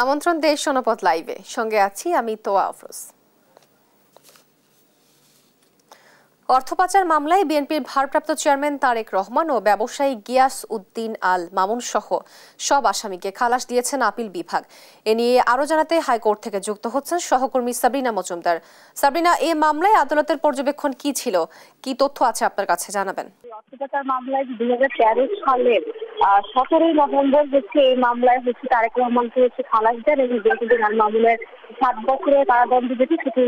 আমন্ত্রণ দেশ জনপদ লাইভে, সঙ্গে আছি আমি তোয়া আফরোজ। অর্থ পাচার মামলায় বিএনপির ভারপ্রাপ্ত চেয়ারম্যান তারেক রহমান ও ব্যবসায়ী গিয়াস উদ্দিন আল মামুন সহ সব আসামিকে খালাস দিয়েছেন আপিল বিভাগ। এ নিয়ে আরো জানাতে হাইকোর্ট থেকে যুক্ত হচ্ছেন সহকর্মী সাবরিনা মজুমদার। সাবরিনা, এই মামলায় আদালতের পর্যবেক্ষণ কি ছিল, কি তথ্য আছে আপনার কাছে জানাবেন? অর্থ পাচার মামলায় 2013 সালের 17 নভেম্বর এই মামলায় তারেক রহমানকে খালাস দেন এবং গিয়াস উদ্দিন আল মামুনের 7 বছরের কারাদণ্ড যেটি সেটি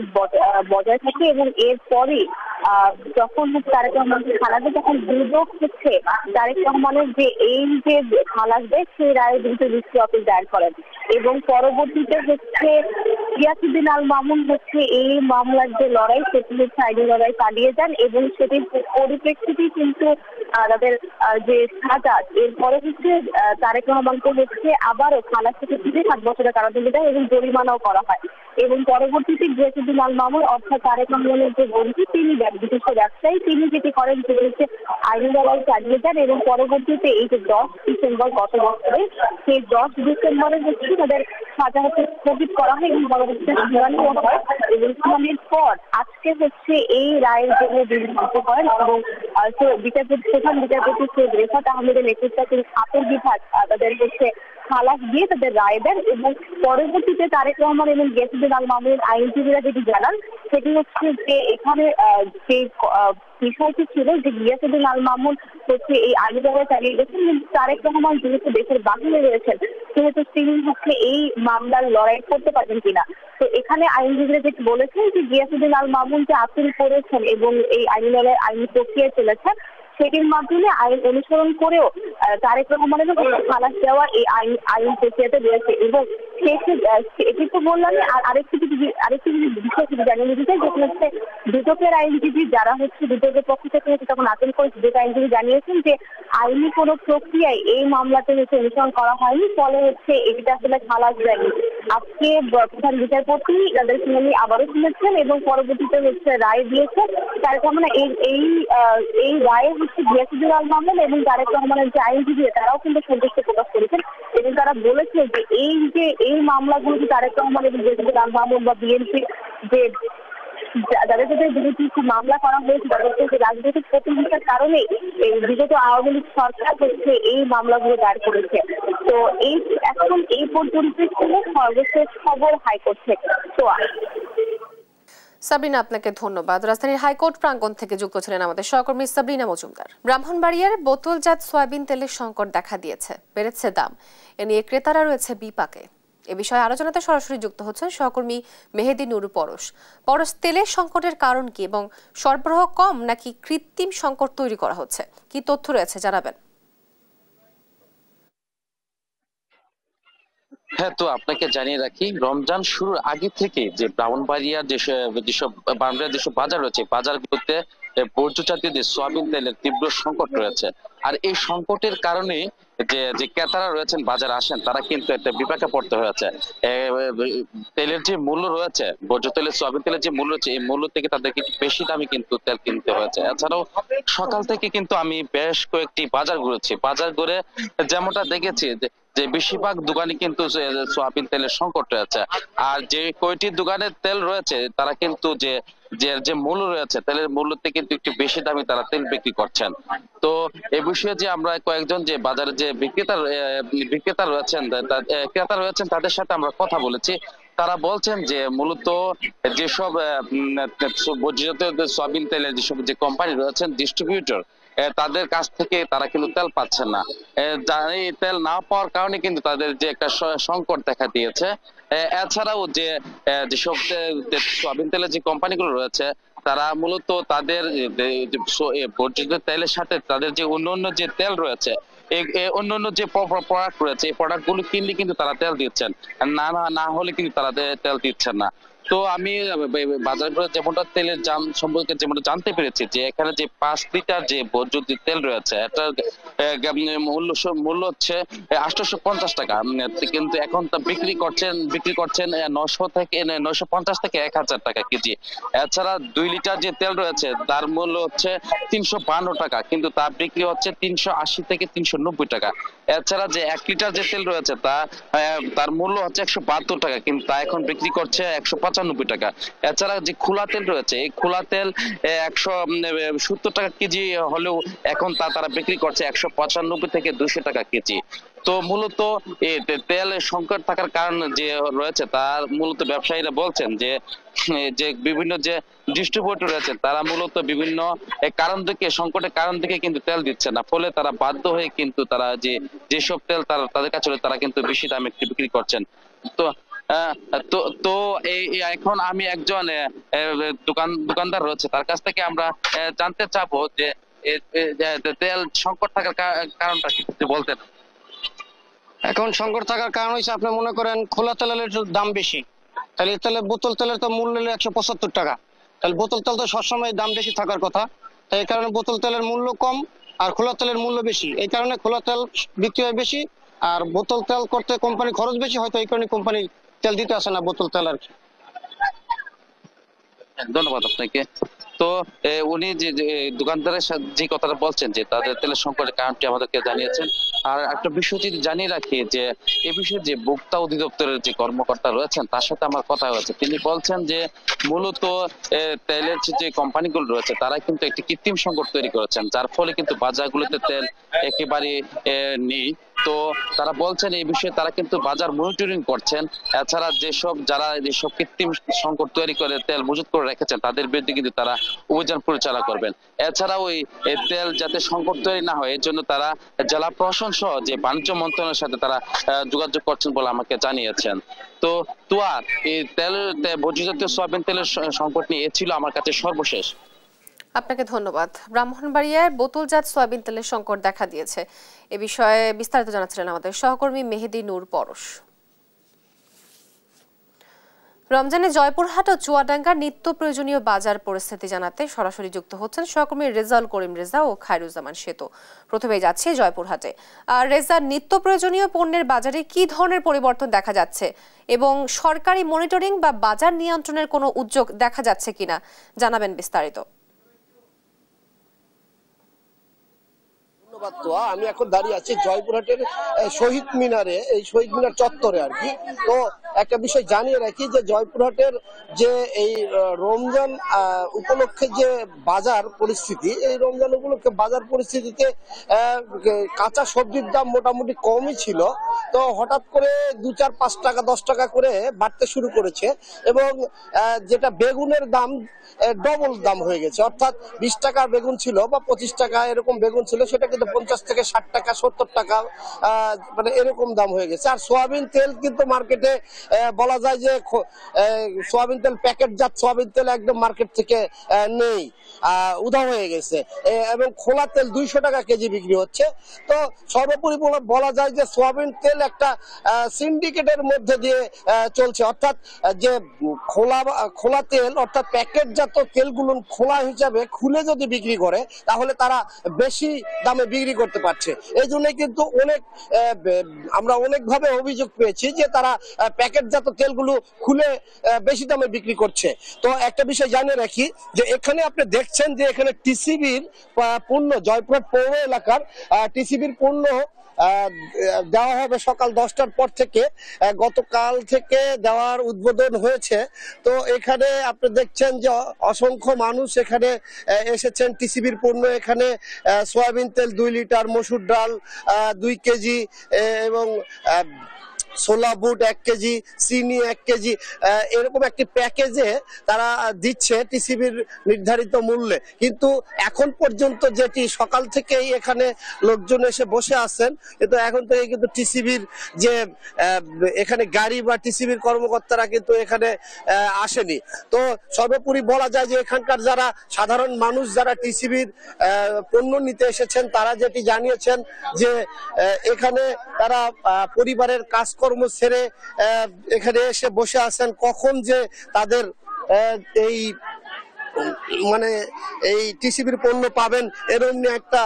বজায় থাকে এবং এরপরই যখন তারেক রহমানকে খালাস দেয় তখন দুদক তারেক রহমানের যে খালাস দেয় সেই রায়ের বিরুদ্ধে রিট আপিল দায়ের করেন এবং পরবর্তীতে গিয়াস উদ্দিন আল মামুন এই মামলার যে লড়াই সেটি আইনি লড়াই চালিয়ে যান এবং সেটির পরিপ্রেক্ষিতে কিন্তু তাদের যে সাজা এরপরে তারেক রহমানকে আবারও খালাস থেকে ফিরে 7 বছরের কারাদণ্ড দেয় এবং জরিমানাও করা হয় এবং পরবর্তীতে গিয়াস উদ্দিন আল মামুন অর্থাৎ তারেক রহমানের যে বন্ধু তিনি বিশিষ্ট ব্যবসায়ী তিনি যেটি করেন সেটি আইনি লড়াই চালিয়ে যান এবং পরবর্তীতে এই যে 10 ডিসেম্বর গত বছরে সেই 10 ডিসেম্বরে তাদের সাজা স্থগিত করা হয় এবং পরবর্তীতে শুনানিও হয় এবং শুনানির পর আজকে এই রায়ের জন্য বিলম্ব করেন এবং প্রধান বিচারপতি সৈয়দ রেফাত আহমেদের নেতৃত্বাধীন আপিল বিভাগ তাদের খালাস দিয়ে তাদের রায় দেন এবং পরবর্তীতে তারেক রহমান এবং গিয়াস উদ্দিন আল মামুনের আইনজীবীরা যেটি জানান সেটি যে এখানে যে বিষয়টি ছিল যে গিয়াস উদ্দিন আল মামুন এই আইনি লড়াই চালিয়ে গেছেন কিন্তু তারেক রহমান যেহেতু দেশের বাহিরে রয়েছেন সেহেতু তিনি এই মামলার লড়াই করতে পারবেন কিনা। তো এখানে আইনজীবীরা যেটি বলেছেন যে গিয়াস উদ্দিন আল মামুন যে আপিল করেছেন এবং এই আইনি লড়াই আইনি প্রক্রিয়ায় চলেছে সেটির মাধ্যমে আইন অনুসরণ করেও তারেক রহমানের খালাস দেওয়া এই আইন প্রক্রিয়াতে রয়েছে এবং এটি তো বললাম। আর আরেকটি বিষয় জানিয়ে নিতে চাই যেটি দুদকের আইনজীবী যারা দুদকের পক্ষ থেকে তখন আপিল করেছে দুদক আইনজীবী জানিয়েছেন যে আইনি কোনো প্রক্রিয়ায় এই মামলাতে অনুসরণ করা হয়নি, ফলে এটা আসলে খালাস দেয়নি। আজকে প্রধান বিচারপতি তাদের শুনানি আবারও শুনেছেন এবং পরবর্তীতে রায় দিয়েছে তারেক রহমান এই রায়ে গিয়াস উদ্দিন আল মামুন এবং তারেক রহমানের যে আইনজীবী তারাও কিন্তু সন্তুষ্ট প্রকাশ করেছেন এবং তারা বলেছে যে এই মামলাগুলো তারেক রহমান এবং গিয়াস উদ্দিন আল মামুন বা বিএনপি যে যাদের বিরুদ্ধে মামলা করা হয়েছে তাদেরকে রাজনৈতিক প্রতিহিংসার কারণে এই বিগত আওয়ামী লীগ সরকার এই মামলাগুলো দায়ের করেছে। তো এখন এই পর্যন্ত সর্বশেষ খবর হাইকোর্ট থেকে। সাবরিনা, আপনাকে ধন্যবাদ। রাজধানীর হাইকোর্ট প্রাঙ্গণ থেকে যুক্ত ছিলেন আমাদের সহকর্মী সাবরিনা মজুমদার। ব্রাহ্মণবাড়িয়ার বোতলজাত সয়াবিন তেলের সংকট দেখা দিয়েছে, বেড়েছে দাম। এ নিয়ে ক্রেতারা রয়েছে বিপাকে। এ বিষয়ে আলোচনাতে সরাসরি যুক্ত হচ্ছেন সহকর্মী মেহেদি নুরু পরশ। তেলের সংকটের কারণ কি এবং সরবরাহ কম নাকি কৃত্রিম সংকট তৈরি করা হচ্ছে, কি তথ্য রয়েছে জানাবেন? হ্যাঁ, তো আপনাকে জানিয়ে রাখি, রমজান শুরুর আগে থেকে যে ব্রাহ্মণবাড়িয়ার যেসব বাজার রয়েছে বাজারগুলোতে বর্জ্য জাতীয় যে সয়াবিন তেলের তীব্র সংকট রয়েছে। আর এই সংকটের কারণে যে ক্রেতারা রয়েছেন বাজারে আসেন তারা কিন্তু একটা বিপাকে পড়তে হয়েছে। তেলের যে মূল্য রয়েছে, বর্জ্য তেলের সয়াবিন তেলের যে মূল্য রয়েছে এই মূল্য থেকে তাদেরকে বেশি দামে কিন্তু তেল কিনতে হয়েছে। এছাড়াও সকাল থেকে কিন্তু আমি বেশ কয়েকটি বাজার ঘুরেছি, বাজার ঘুরে যেমনটা দেখেছি যে বেশিরভাগ দোকানে কিন্তু সয়াবিন তেলের সংকট রয়েছে। আর যে কয়টি দোকানের তেল রয়েছে তারা কিন্তু যে মূল্য রয়েছে তেলের মূল্যতে কিন্তু একটু বেশি দামে তারা তেল বিক্রি করছেন। তো এই বিষয়ে যে আমরা কয়েকজন যে বাজারে যে ক্রেতা রয়েছেন তাদের সাথে আমরা কথা বলেছি। তারা বলছেন যে মূলত যেসব সয়াবিন তেলের যেসব যে কোম্পানি রয়েছেন ডিস্ট্রিবিউটর তাদের কাছ থেকে তারা কিন্তু তেল পাচ্ছেন না। এই তেল না পাওয়ার কারণে কিন্তু তাদের যে একটা সংকট দেখা দিয়েছে। এছাড়াও যেসব সয়াবিন তেলের যে কোম্পানিগুলো রয়েছে তারা মূলত তাদের বর্জিত তেলের সাথে তাদের যে অন্যান্য যে তেল রয়েছে অন্যান্য যে প্রোডাক্ট রয়েছে এই প্রোডাক্ট গুলো কিনলে কিন্তু তারা তেল দিচ্ছেন, না হলে কিন্তু তারা তেল দিচ্ছেন না। তো আমি বাজারগুলো যেমনটা তেলের দাম সম্পর্কে যেমনটা জানতে পেরেছি যে এখানে যে 5 লিটার যে ভোজ্য তেল রয়েছে এটা মূল্য হচ্ছে 850 টাকা, কিন্তু এখন তা বিক্রি করছেন 900 থেকে 950 থেকে 1000 টাকা কেজি। এছাড়া 2 লিটার যে তেল রয়েছে তার মূল্য হচ্ছে 352 টাকা, কিন্তু তা বিক্রি হচ্ছে 380 থেকে 390 টাকা। এছাড়া যে 1 লিটার যে তেল রয়েছে তার মূল্য হচ্ছে 172 টাকা, কিন্তু তা এখন বিক্রি করছে 195 টাকা। এছাড়া যে খোলা তেল রয়েছে এই খোলা তেল 170 টাকা কেজি হলেও এখন তারা বিক্রি করছে 195 থেকে 200 টাকা কেজি। তো মূলত তেল সংকট থাকার কারণ যে রয়েছে তার মূলত ব্যবসায়ীরা বলছেন যে বিভিন্ন যে ডিস্ট্রিবিউটর রয়েছে তারা মূলত বিভিন্ন সংকটের কারণ থেকে কিন্তু তেল দিচ্ছে না, ফলে তারা বাধ্য হয়ে কিন্তু তারা যেসব তেল তাদের কাছে তারা কিন্তু বেশি দামে বিক্রি করছেন। তো তো তো এখন আমি একজন দোকানদার রয়েছে তার কাছ থেকে আমরা জানতে চাবো যে তেল সংকট থাকার কারণটা কি বলতেন। এখন সংকট থাকার কারণ হচ্ছে আপনি মনে করেন খোলা তেলের দাম বেশি, তাহলে তেলের বোতল তেলের তো মূল্য 175 টাকা, তাহলে বোতল তেল তো সবসময় দাম বেশি থাকার কথা, তাই এই কারণে বোতল তেলের মূল্য কম আর খোলা তেলের মূল্য বেশি, এই কারণে খোলা তেল বিক্রি হয় বেশি আর বোতল তেল করতে কোম্পানি খরচ বেশি, হয়তো এই কারণে কোম্পানি তেল দিতে আসে না বোতল তেল আর কি। ধন্যবাদ আপনাকে। তো উনি যে দোকানদারের সাথে যে কথাটা বলছেন যে তাদের তেলের সংকটের কারণটি আমাদেরকে জানিয়েছেন। আর একটা বিষয় যদি জানিয়ে রাখি যে এই বিষয়ে যে ভোক্তা অধিদপ্তরের যে কর্মকর্তা রয়েছেন তার সাথে আমার কথা হয়েছে, তিনি বলছেন যে মূলত তেলের যে কোম্পানিগুলো রয়েছে তারা কিন্তু একটি কৃত্রিম সংকট তৈরি করেছেন, যার ফলে কিন্তু বাজারগুলোতে তেল একেবারে নেই। তো তারা বলছেন এই বিষয়ে তারা কিন্তু বাজার মনিটরিং করছেন। এছাড়া যেসব কৃত্রিম সংকট তৈরি করে তেল মজুত করে রেখেছেন তাদের বিরুদ্ধে কিন্তু তারা অভিযান পরিচালনা করবেন। এছাড়াও ওই তেল যাতে সংকট তৈরি না হয় এর জন্য তারা জেলা প্রশাসন সহ যে বাণিজ্য মন্ত্রণালয়ের সাথে তারা যোগাযোগ করছেন বলে আমাকে জানিয়েছেন। তো তুয়া এই ভোজ্য জাতীয় সয়াবিন তেলের সংকট নিয়ে ছিল আমার কাছে সর্বশেষ। আপনাকে ধন্যবাদ। ব্রাহ্মণবাড়িয়ায় বোতলজাত সয়াবিন তেলের সংকট দেখা দিয়েছে, এ বিষয়ে বিস্তারিত জানাচ্ছিলেন আমাদের সহকর্মী মেহেদি নূর পরশ। রমজানে জয়পুরহাট ও চুয়াডাঙ্গার নিত্য প্রয়োজনীয় বাজার পরিস্থিতি জানাতে সরাসরি যুক্ত হচ্ছেন সহকর্মী রেজাউল করিম রেজা ও খায়রুজ্জামান সেতু। প্রথমে যাচ্ছে জয়পুরহাটে। আর রেজা, নিত্য প্রয়োজনীয় পণ্যের বাজারে কি ধরনের পরিবর্তন দেখা যাচ্ছে এবং সরকারি মনিটরিং বা বাজার নিয়ন্ত্রণের কোনো উদ্যোগ দেখা যাচ্ছে কিনা জানাবেন বিস্তারিত। আমি এখন দাঁড়িয়ে আছি জয়পুরহাটের শহীদ মিনারে, এই শহীদ মিনার চত্বরে আর কি। তো একটা বিষয় জানিয়ে রাখি যে জয়পুরহাটের যে এই রমজান উপলক্ষে যে বাজার পরিস্থিতি, এই রমজান উপলক্ষে বাজার পরিস্থিতিতে কাঁচা সবজির দাম মোটামুটি কমই ছিল, তো হঠাৎ করে 2, 4, 5 টাকা 10 টাকা করে বাড়তে শুরু করেছে এবং যেটা বেগুনের দাম ডবল দাম হয়ে গেছে, অর্থাৎ 20 টাকার বেগুন ছিল বা 25 টাকা এরকম বেগুন ছিল, সেটা কিন্তু 50 থেকে 60 টাকা 70 টাকা মানে এরকম দাম হয়ে গেছে। আর সোয়াবিন তেল কিন্তু মার্কেটে বলা যায় যে সোয়াবিন তেল প্যাকেটজাত সোয়াবিন তেল একদম মার্কেট থেকে নেই, উধাও হয়ে গেছে এবং খোলা তেল 200 টাকা কেজি বিক্রি হচ্ছে। তো সর্বোপরি বলা যায় যে সোয়াবিন তেল একটা সিন্ডিকেটের মধ্যে দিয়ে চলছে, অর্থাৎ যে খোলা তেল অর্থাৎ প্যাকেটজাত তেলগুলো খোলা হিসাবে খুলে যদি বিক্রি করে তাহলে তারা বেশি দামে বিক্রি করতে পারছে। এই জন্যই কিন্তু আমরা অনেকভাবে অভিযোগ পেয়েছি যে তারা প্যাকেটজাত তেলগুলো খুলে বেশি দামে বিক্রি করছে। তো একটা বিষয় জানিয়ে রাখি যে এখানে আপনি দেখছেন যে এখানে টিসিবির পণ্য, জয়পুরহাট পৌর এলাকার টিসিবির পণ্য দেওয়া হবে সকাল 10টার পর থেকে। গতকাল থেকে দেওয়ার উদ্বোধন হয়েছে। তো এখানে আপনি দেখছেন যে অসংখ্য মানুষ এখানে এসেছেন টিসিবির পণ্য। এখানে সয়াবিন তেল 2 লিটার, মসুর ডাল 2 কেজি এবং ছোলা বুট 1 কেজি, চিনি 1 কেজি, এরকম একটি প্যাকেজে তারা দিচ্ছে টিসিবির নির্ধারিত মূল্যে। কিন্তু এখন পর্যন্ত যেটি সকাল থেকেই এখানে লোকজন এসে বসে আছেন, কিন্তু এখন থেকে কিন্তু টিসিবির যে এখানে গাড়ি বা টিসিবির কর্মকর্তারা কিন্তু এখানে আসেনি। তো সর্বোপরি বলা যায় যে এখানকার যারা সাধারণ মানুষ যারা টিসিবির পণ্য নিতে এসেছেন তারা যেটি জানিয়েছেন যে এখানে তারা পরিবারের কাজ কাজকর্ম ছেড়ে এখানে এসে বসে আছেন। কখন যে তাদের এই মানে এই টিসিবির পণ্য পাবেন এরকম একটা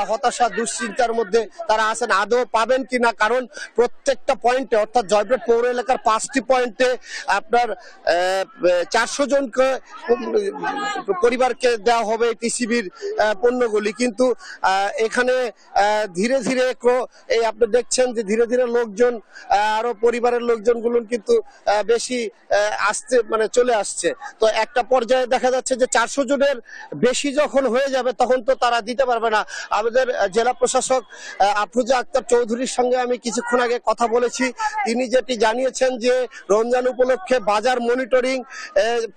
হতাশা দুশ্চিন্তার মধ্যে তারা আছেন। আদৌ পাবেন কিনা, কারণ প্রত্যেকটা পয়েন্টে অর্থাৎ জয়পুর পৌর এলাকার 5টি পয়েন্টে আপনার 400 জনকে পরিবারকে দেওয়া হবে টিসিবির পণ্যগুলি। কিন্তু এখানে ধীরে ধীরে এই আপনি দেখছেন যে ধীরে ধীরে লোকজন আরো পরিবারের লোকজনগুলো কিন্তু বেশি আসতে মানে চলে আসছে। তো একটা পর্যায়ে দেখা যাচ্ছে যে 400 জনের বেশি যখন হয়ে যাবে তখন তো তারা দিতে পারবে না। আমাদের জেলা প্রশাসক আফরোজা আক্তার চৌধুরীর সঙ্গে আমি কিছুক্ষণ আগে কথা বলেছি। তিনি যেটি জানিয়েছেন যে রমজান উপলক্ষে বাজার মনিটরিং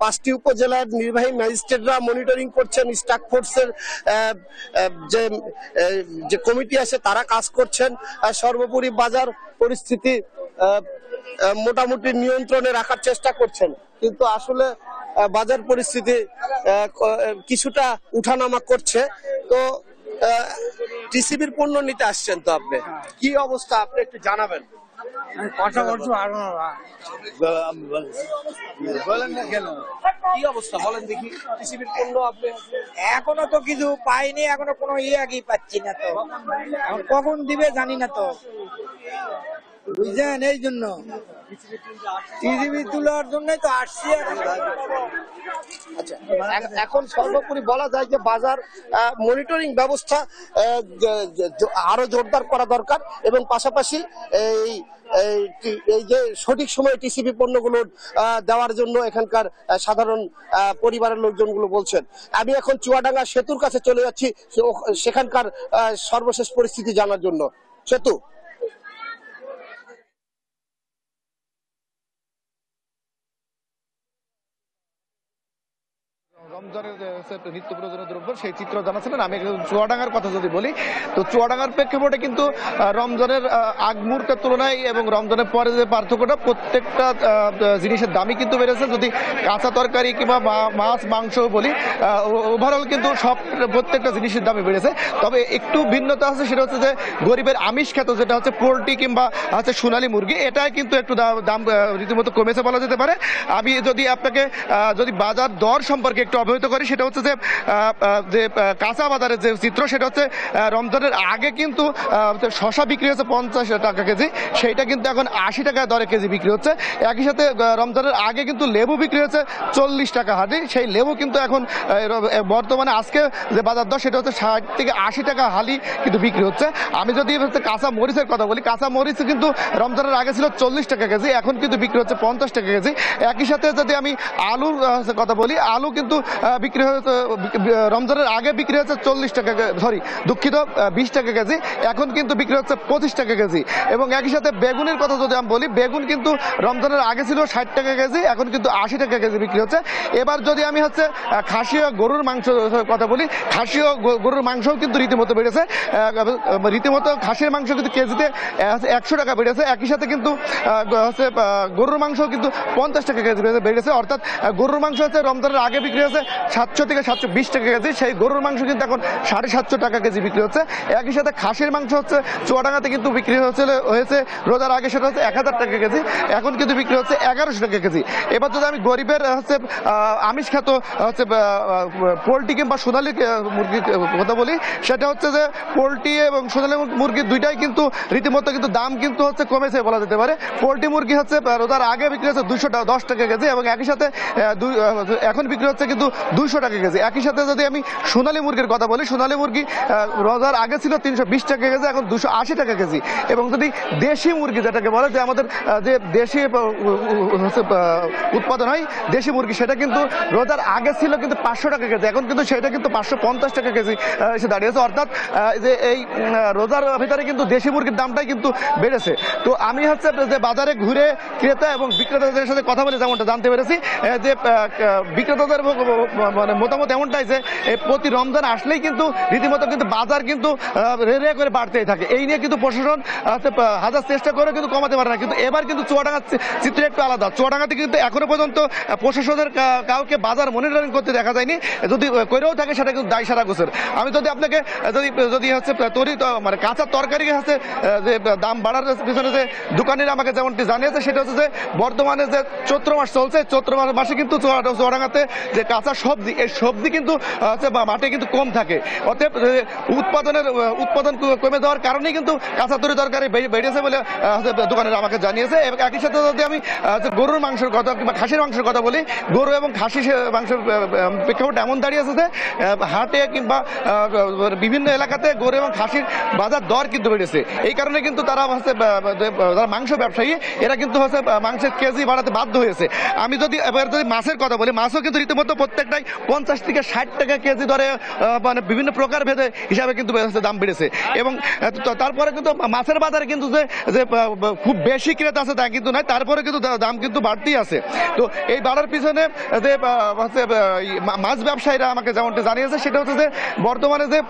5টি উপজেলার নির্বাহী ম্যাজিস্ট্রেটরা মনিটরিং করছেন, স্টাক ফোর্সের যে কমিটি আছে তারা কাজ করছেন। সর্বোপরি বাজার পরিস্থিতি মোটামুটি নিয়ন্ত্রণে রাখার চেষ্টা করছেন, কিন্তু আসলে বাজার পরিস্থিতি কিছুটা উঠানামা করছে। তো টিসিবির পণ্য নিতে আসছেন, তো আপনি কি অবস্থা আপনি একটু জানাবেন। কথা বলছো আর বলেন না কেন, কি অবস্থা বলেন দেখি। টিসিবির পণ্য আপনি এখনো তো কিছু পাইনি, এখনো কোনো আগে পাচ্ছি না, তো কখন দিবে জানি না তো, বুঝলেন? এই জন্য টিসিবি তোলার জন্যই তো আসছি। আচ্ছা, এখন সর্বোপরি বলা যায় যে বাজার মনিটরিং ব্যবস্থা আরো জোরদার করা দরকার এবং পাশাপাশি এই যে সঠিক সময়ে টিসিবি পণ্যগুলো দেওয়ার জন্য এখানকার সাধারণ পরিবারের লোকজনগুলো বলছেন। আমি এখন চুয়াডাঙ্গা সেতুর কাছে চলে যাচ্ছি সেখানকার সর্বশেষ পরিস্থিতি জানার জন্য। সেতু, রমজানের নিত্য প্রয়োজনীয় দ্রব্য সেই চিত্র জানাচ্ছিলেন। আমি চুয়াডাঙ্গার কথা যদি বলি, তো চুয়াডাঙ্গার প্রেক্ষাপটে কিন্তু রমজানের আগ মুহূর্তের তুলনায় এবং রমজানের পরে যে পার্থক্যটা, প্রত্যেকটা জিনিসের দামই কিন্তু বেড়েছে। যদি কাঁচা তরকারি কিংবা মাছ মাংস বলি, ওভারঅল কিন্তু প্রত্যেকটা জিনিসের দামই বেড়েছে। তবে একটু ভিন্নতা আছে, সেটা হচ্ছে যে গরিবের আমিষ খেত যেটা হচ্ছে পোলট্রি কিংবা হচ্ছে সোনালী মুরগি, এটাই কিন্তু একটু দাম রীতিমতো কমেছে বলা যেতে পারে। আমি যদি আপনাকে যদি বাজার দর সম্পর্কে একটু অবহিত করি, সেটা হচ্ছে যে কাঁচা বাজারের যে চিত্র, সেটা হচ্ছে রমজানের আগে কিন্তু শশা বিক্রি হচ্ছে 50 টাকা কেজি, সেইটা কিন্তু এখন 80 টাকা দরে কেজি বিক্রি হচ্ছে। একই সাথে রমজানের আগে কিন্তু লেবু বিক্রি হচ্ছে 40 টাকা হালি, সেই লেবু কিন্তু এখন বর্তমানে আজকে যে বাজার দর সেটা হচ্ছে 60 থেকে 80 টাকা হালি কিন্তু বিক্রি হচ্ছে। আমি যদি হচ্ছে কাঁচা মরিচের কথা বলি, কাঁচা মরিচ কিন্তু রমজানের আগে ছিল 40 টাকা কেজি, এখন কিন্তু বিক্রি হচ্ছে 50 টাকা কেজি। একই সাথে যদি আমি আলুর কথা বলি, আলু কিন্তু বিক্রি হয়েছে রমজানের আগে বিক্রি হচ্ছে 40 টাকা, সরি দুঃখিত 20 টাকা কেজি, এখন কিন্তু বিক্রি হচ্ছে 25 টাকা কেজি। এবং একই সাথে বেগুনের কথা যদি আমি বলি, বেগুন কিন্তু রমজানের আগে ছিল 60 টাকা কেজি, এখন কিন্তু 80 টাকা কেজি বিক্রি হচ্ছে। এবার যদি আমি হচ্ছে খাসি ও গরুর মাংস কথা বলি, খাসি ও গরুর মাংসও কিন্তু রীতিমতো বেড়েছে। রীতিমতো খাসির মাংস কিন্তু কেজিতে 100 টাকা বেড়েছে। একই সাথে কিন্তু হচ্ছে গরুর মাংস কিন্তু 50 টাকা কেজি বেড়েছে। অর্থাৎ গরুর মাংস হচ্ছে রমজানের আগে বিক্রি হচ্ছে 700 থেকে 720 টাকা কেজি, সেই গরুর মাংস কিন্তু এখন 750 টাকা কেজি বিক্রি হচ্ছে। একই সাথে খাসির মাংস হচ্ছে চুয়াডাঙ্গাতে কিন্তু বিক্রি হয়েছে রোজার আগে সেটা হচ্ছে 1000 টাকা কেজি, এখন কিন্তু বিক্রি হচ্ছে 1100 টাকা কেজি। এবার যদি আমি গরিবের হচ্ছে আমিষ খেত হচ্ছে পোলট্রি কিংবা সোনালী মুরগির কথা বলি, সেটা হচ্ছে যে পোলট্রি এবং সোনালী মুরগি দুইটাই কিন্তু রীতিমতো কিন্তু দাম কিন্তু হচ্ছে কমেছে বলা যেতে পারে। পোলট্রি মুরগি হচ্ছে রোজার আগে বিক্রি হচ্ছে 210 টাকা কেজি এবং একই সাথে এখন বিক্রি হচ্ছে কিন্তু 200 টাকা কেজি। একই সাথে যদি আমি সোনালী মুরগির কথা বলি, সোনালী মুরগি রোজার আগে ছিল 320 টাকা কেজি, এখন 280 টাকা কেজি। এবং যদি দেশি মুরগি যেটাকে বলে, যে আমাদের যে দেশি উৎপাদন হয় দেশি মুরগি, সেটা কিন্তু রোজার আগে ছিল কিন্তু 500 টাকা কেজি, এখন কিন্তু সেটা কিন্তু 550 টাকা কেজি এসে দাঁড়িয়েছে। অর্থাৎ যে এই রোজার ভিতরে কিন্তু দেশি মুরগির দামটাই কিন্তু বেড়েছে। তো আমি হচ্ছে যে বাজারে ঘুরে ক্রেতা এবং বিক্রেতাদের সাথে কথা বলে যেমনটা জানতে পেরেছি, যে বিক্রেতাদের মানে মতামত এমনটাই যে প্রতি রমজান আসলেই কিন্তু রীতিমতো কিন্তু বাজার কিন্তু রে করে বাড়তেই থাকে। এই নিয়ে কিন্তু প্রশাসন হাজার চেষ্টা করে কিন্তু কমাতে পারে না। কিন্তু এবার কিন্তু চুয়াডাঙ্গার চিত্র একটু আলাদা। চুয়াডাঙ্গাতে কিন্তু এখনো পর্যন্ত প্রশাসনের কাউকে বাজার মনিটরিং করতে দেখা যায়নি, যদি করেও থাকে সেটা কিন্তু দায় সারা গোছের। আমি যদি আপনাকে যদি হচ্ছে মানে কাঁচা তরকারি হচ্ছে যে দাম বাড়ার পিছনে যে দোকানিরা আমাকে যেমনটি জানিয়েছে সেটা হচ্ছে যে বর্তমানে যে চৈত্র মাস চলছে, চৈত্র মাসে কিন্তু চুয়াডাঙ্গাতে যে কাঁচা সবজি, এই সবজি কিন্তু হচ্ছে মাঠে কিন্তু কম থাকে। অতএব উৎপাদন কমে যাওয়ার কারণেই কিন্তু কাঁচা তরকারি বেড়েছে বলে দোকানিরা আমাকে জানিয়েছে। এবং একই সাথে যদি আমি গরুর মাংসের কথা কিংবা খাসির মাংসের কথা বলি, গরু এবং খাসি মাংসের প্রেক্ষাপট এমন দাঁড়িয়েছে যে হাটে কিংবা বিভিন্ন এলাকাতে গরু এবং খাসির বাজার দর কিন্তু বেড়েছে। এই কারণে কিন্তু তারা হচ্ছে মাংস ব্যবসায়ী, এরা কিন্তু হচ্ছে মাংসের কেজি বাড়াতে বাধ্য হয়েছে। আমি যদি এবার যদি মাছের কথা বলি, মাছও কিন্তু রীতিমতো প্রত্যেকটাই 50 থেকে 60 টাকা কেজি দরে মানে বিভিন্ন প্রকার ভেদে হিসাবে কিন্তু দাম বেড়েছে। এবং তারপরে কিন্তু মাছের বাজারে কিন্তু যে খুব বেশি ক্রেতা আছে তা কিন্তু নয়, তারপরে কিন্তু দাম কিন্তু বাড়তেই আছে। তো এই বাড়ার পিছনে যে হচ্ছে মাছ ব্যবসায়ীরা আমাকে যেমনটি জানিয়েছে সেটা হচ্ছে যে বর্তমানে যে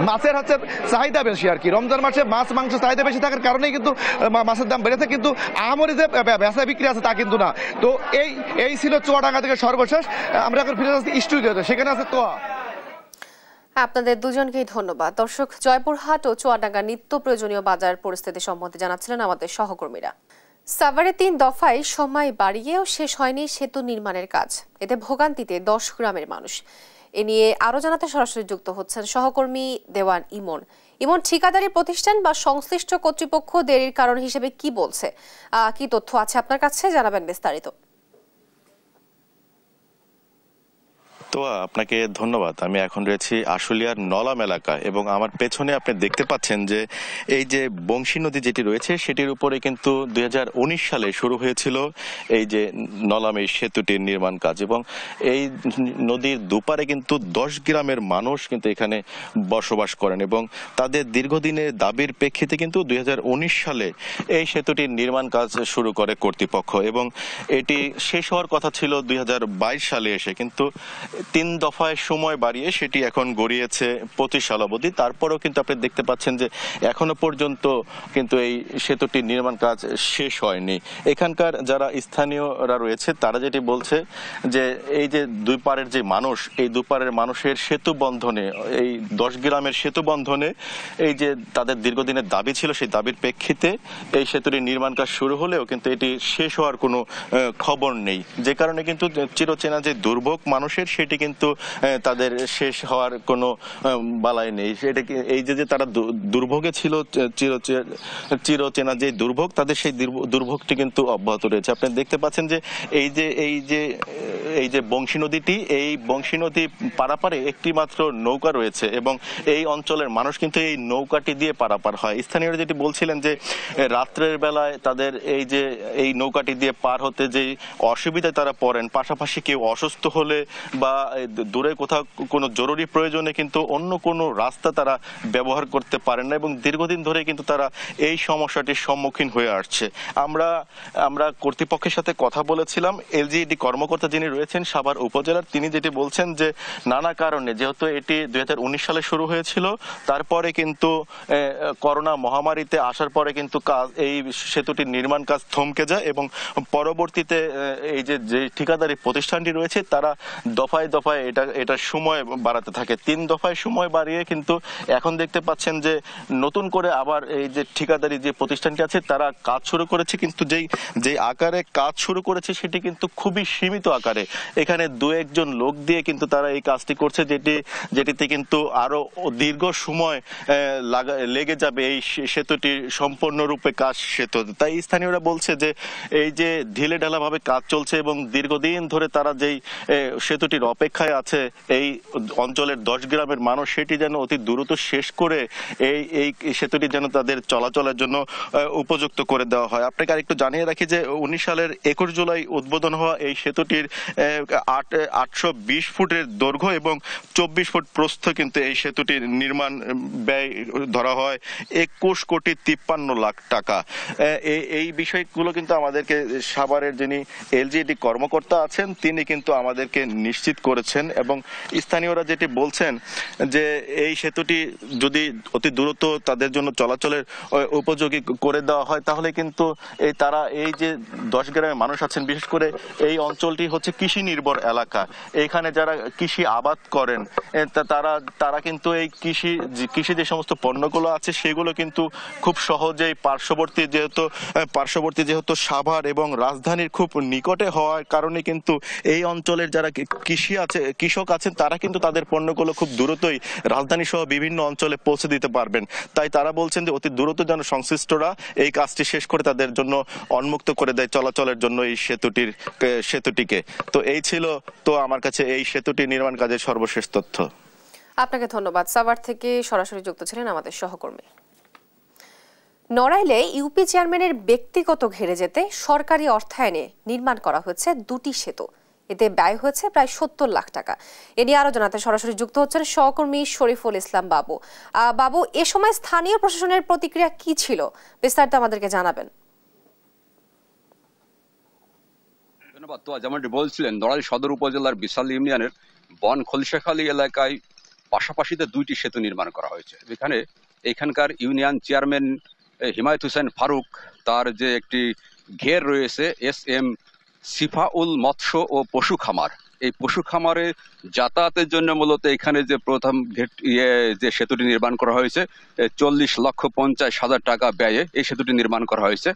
মাছের হচ্ছে চাহিদা বেশি আর কি। রমজান মাসে মাছ মাংস চাহিদা বেশি থাকার কারণেই কিন্তু মাছের দাম বেড়েছে, কিন্তু আহামরি যে বেচা বিক্রি আছে তা কিন্তু না। তো এই ছিল চুয়াডাঙ্গা থেকে সর্বশেষ। আমরা এখন ফিরে যাচ্ছি স্টুডিওতে, সেখানে আছে তোয়া। আপনাদের দুজনকেই ধন্যবাদ। দর্শক, জয়পুরহাট ও চুয়াডাঙ্গা নিত্য প্রয়োজনীয় বাজার পরিস্থিতি সম্বন্ধে জানাচ্ছিলেন আমাদের সহকর্মীরা। সাভারে 3 দফায় সময় বাড়িয়েও শেষ হয়নি সেতু নির্মাণের কাজ, এতে ভোগান্তিতে 10 গ্রামের মানুষ। এ নিয়ে আরো জানাতে সরাসরি যুক্ত হচ্ছেন সহকর্মী দেওয়ান ইমন। ইমন, ঠিকাদারি প্রতিষ্ঠান বা সংশ্লিষ্ট কর্তৃপক্ষ দেরির কারণ হিসেবে কি বলছে, কি তথ্য আছে আপনার কাছে, জানাবেন বিস্তারিত। তো আপনাকে ধন্যবাদ। আমি এখন রয়েছি আশুলিয়ার নলাম এলাকা এবং আমার পেছনে আপনি দেখতে পাচ্ছেন যে এই যে বংশী নদী যেটি রয়েছে সেটির উপরে কিন্তু 2019 সালে শুরু হয়েছিল এই যে নলাম এই সেতুটির নির্মাণ কাজ। এবং এই নদীর দুপারে কিন্তু 10 গ্রামের মানুষ কিন্তু এখানে বসবাস করেন এবং তাদের দীর্ঘদিনের দাবির প্রেক্ষিতে কিন্তু 2019 সালে এই সেতুটির নির্মাণ কাজ শুরু করে কর্তৃপক্ষ এবং এটি শেষ হওয়ার কথা ছিল 2022 সালে এসে, কিন্তু 3 দফায় সময় বাড়িয়ে সেটি এখন গড়িয়েছে 25 সাল অবধি। তারপরেও কিন্তু আপনি দেখতে পাচ্ছেন যে এখনো পর্যন্ত কিন্তু এই সেতুটির নির্মাণ কাজ শেষ হয়নি। এখানকার যারা স্থানীয়রা রয়েছে তারা যেটি বলছে যে এই যে দুই পারের যে মানুষ, এই দুপারের মানুষের সেতু বন্ধনে, এই 10 গ্রামের সেতু বন্ধনে এই যে তাদের দীর্ঘদিনের দাবি ছিল, সেই দাবির প্রেক্ষিতে এই সেতুটির নির্মাণ কাজ শুরু হলেও কিন্তু এটি শেষ হওয়ার কোনো খবর নেই। যে কারণে কিন্তু চিরচেনা যে দুর্ভোগ মানুষের সেটি কিন্তু তাদের শেষ হওয়ার কোনো বালাই নেই। সেটা এই যে তারা দুর্ভোগে ছিল, চিরচেনা যে দুর্ভোগ, তাদের সেই দুর্ভোগটি কিন্তু অব্যাহত রয়েছে। আপনি দেখতে পাচ্ছেন যে এই যে বংশী নদীটি, এই বংশী নদী পারাপারে একটি মাত্র নৌকা রয়েছে এবং এই অঞ্চলের মানুষ কিন্তু এই নৌকাটি দিয়ে পারাপার হয়। স্থানীয়রা যেটি বলছিলেন যে রাত্রের বেলায় তাদের এই নৌকাটি দিয়ে পার হতে যে অসুবিধায় তারা পড়েন, পাশাপাশি কেউ অসুস্থ হলে বা দূরে কোথাও কোনো জরুরি প্রয়োজনে কিন্তু অন্য কোনো রাস্তা তারা ব্যবহার করতে পারেন না এবং দীর্ঘদিন ধরে কিন্তু তারা এই সমস্যাটির সম্মুখীন হয়ে আসছে। আমরা কর্তৃপক্ষের সাথে কথা বলেছিলাম। এলজিইডি কর্মকর্তা যিনি রয়েছেন সাভার উপজেলার, তিনি যেটি বলছেন যে নানা কারণে, যেহেতু এটি 2019 সালে শুরু হয়েছিল, তারপরে কিন্তু করোনা মহামারীতে আসার পরে কিন্তু এই সেতুটির নির্মাণ কাজ থমকে যায় এবং পরবর্তীতে এই যে ঠিকাদারি প্রতিষ্ঠানটি রয়েছে তারা দফায় দফায় এটা সময় বাড়াতে থাকে। 3 দফায় সময় বাড়িয়ে কিন্তু এখন দেখতে পাচ্ছেন যে নতুন করে আবার এই যে ঠিকাদারি যে প্রতিষ্ঠানটি আছে তারা কাজ শুরু করেছে, কিন্তু যেই আকারে কাজ শুরু করেছে সেটি কিন্তু খুবই সীমিত আকারে। এখানে 2-1 জন লোক দিয়ে কিন্তু তারা এই কাজটি করছে, যেটিতে কিন্তু আরো দীর্ঘ সময় লেগে যাবে এই সেতুটি সম্পূর্ণরূপে কাজ সেতু। তাই স্থানীয়রা বলছে যে এই যে ঢিলে ঢালা ভাবে কাজ চলছে এবং দীর্ঘদিন ধরে তারা যেই সেতুটির অপেক্ষায় আছে এই অঞ্চলের 10 গ্রামের মানুষ, সেটি যেন অতি দ্রুত শেষ করে এই সেতুটি যেন তাদের চলাচলের জন্য উপযুক্ত করে দেওয়া হয়। আপনাকে আরেকটু জানিয়ে রাখি যে 19 সালের 21 জুলাই উদ্বোধন হওয়া এই সেতুটির 820 ফুটের দৈর্ঘ্য এবং 24 ফুট প্রস্থ কিন্তু এই সেতুটির নির্মাণ ব্যয় ধরা হয় 21 কোটি 53 লাখ টাকা। এই বিষয়গুলো কিন্তু আমাদেরকে সাভারের যিনি এলজিইডি কর্মকর্তা আছেন তিনি কিন্তু আমাদেরকে নিশ্চিত করেছেন এবং স্থানীয়রা যেটি বলছেন যে এই সেতুটি যদি অতি দ্রুত তাদের জন্য চলাচলের উপযোগী করে দেওয়া হয় তাহলে কিন্তু তারা এই যে 10 গ্রামের মানুষ আছেন, বিশেষ করে এই অঞ্চলটি হচ্ছে কৃষি নির্ভর এলাকা, এখানে যারা কৃষি আবাদ করেন তারা কিন্তু এই কৃষি যে সমস্ত পণ্যগুলো আছে সেগুলো কিন্তু খুব সহজেই পার্শ্ববর্তী যেহেতু সাভার এবং রাজধানীর খুব নিকটে হওয়ার কারণে কিন্তু এই অঞ্চলের যারা কৃষক আছেন তারা কিন্তু তাদের পণ্যগুলো খুব দ্রুতই রাজধানী সহ বিভিন্ন অঞ্চলে পৌঁছে দিতে পারবেন। তাই তারা বলছেন যে অতি দ্রুত যেন সংশ্লিষ্টরা এই কাজটি শেষ করে তাদের জন্য উন্মুক্ত করে দেয় চলাচলের জন্য এই সেতুটিকে। তো এই ছিল তো আমার কাছে এই সেতুটি নির্মাণ কাজের সর্বশেষ তথ্য। আপনাকে ধন্যবাদ। সাভার থেকে সরাসরি যুক্ত ছিলেন আমাদের সহকর্মী। নড়াইলে ইউপি চেয়ারম্যানের ব্যক্তিগত ঘেরে যেতে সরকারি অর্থায়নে নির্মাণ করা হয়েছে 2টি সেতু। এতে ব্যয় হয়েছে প্রায় 70 লাখ টাকা। এ নিয়ে আরো জানাতে সরাসরি যুক্ত হচ্ছেন সহকর্মী শরীফুল ইসলাম বাবু। বাবু, এ সময় স্থানীয় প্রশাসনের প্রতিক্রিয়া কি ছিল, বিস্তারিত আমাদেরকে জানাবেন। ধন্যবাদ। তো যেমনটি বলছিলেন, নড়াইল সদর উপজেলার বিশাল ইউনিয়নের বন খলিশাখালী এলাকায় পাশাপাশিতে 2টি সেতু নির্মাণ করা হয়েছে। এখানকার ইউনিয়ন চেয়ারম্যান হিমায়ত হোসেন ফারুক, তার যে একটি ঘের রয়েছে SM সিফাউল মৎস্য ও পশু খামার, এই পশু খামারে যাতায়াতের জন্য মূলত এখানে যে প্রথম যে সেতুটি নির্মাণ করা হয়েছে 40,50,000 টাকা ব্যয়ে এই সেতুটি নির্মাণ করা হয়েছে।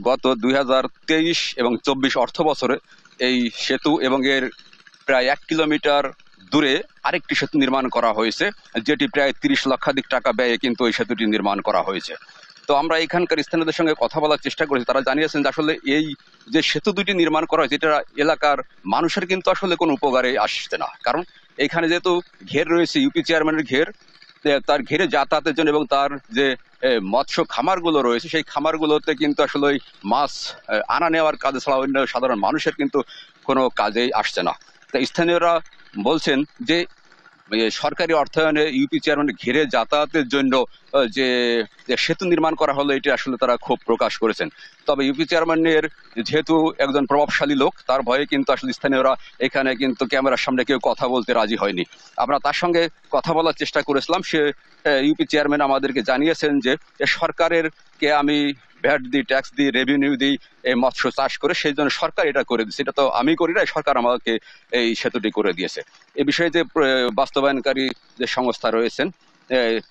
গত 2023 এবং 24 অর্থ বছরে এই সেতু এবং এর প্রায় 1 কিলোমিটার দূরে আরেকটি সেতু নির্মাণ করা হয়েছে, যেটি প্রায় 30 লক্ষাধিক টাকা ব্যয়ে কিন্তু এই সেতুটি নির্মাণ করা হয়েছে। তো আমরা এখানকার স্থানীয়দের সঙ্গে কথা বলার চেষ্টা করেছি। তারা জানিয়েছেন যে আসলে এই যে সেতু দুটি নির্মাণ করা হয়েছে এটা এলাকার মানুষের কিন্তু আসলে কোনো উপকারে আসছে না, কারণ এখানে যেহেতু ঘের রয়েছে ইউপি চেয়ারম্যানের ঘের, তার ঘেরে যাতায়াতের জন্য এবং তার যে মৎস্য খামারগুলো রয়েছে সেই খামারগুলোতে কিন্তু আসলে ওই মাছ আনা নেওয়ার কাজে ছাড়া অন্য সাধারণ মানুষের কিন্তু কোনো কাজেই আসছে না। তাই স্থানীয়রা বলছেন যে সরকারি অর্থায়নে ইউপি চেয়ারম্যানের ঘিরে যাতায়াতের জন্য যে সেতু নির্মাণ করা হলো এটি আসলে তারা ক্ষোভ প্রকাশ করেছেন। তবে ইউপি চেয়ারম্যানের যেহেতু একজন প্রভাবশালী লোক, তার ভয়ে কিন্তু আসলে স্থানীয়রা এখানে কিন্তু ক্যামেরার সামনে কেউ কথা বলতে রাজি হয়নি। আমরা তার সঙ্গে কথা বলার চেষ্টা করেছিলাম। সে ইউপি চেয়ারম্যান আমাদেরকে জানিয়েছেন যে সরকারের কে আমি ভ্যাট দিই, ট্যাক্স দিই, রেভিনিউ দিই এই মৎস্য চাষ করে, সেই জন্য সরকার এটা করে দিচ্ছে, এটা তো আমি করি না, সরকার আমাকে এই সেতুটি করে দিয়েছে। এ বিষয়ে যে বাস্তবায়নকারী যে সংস্থা রয়েছেন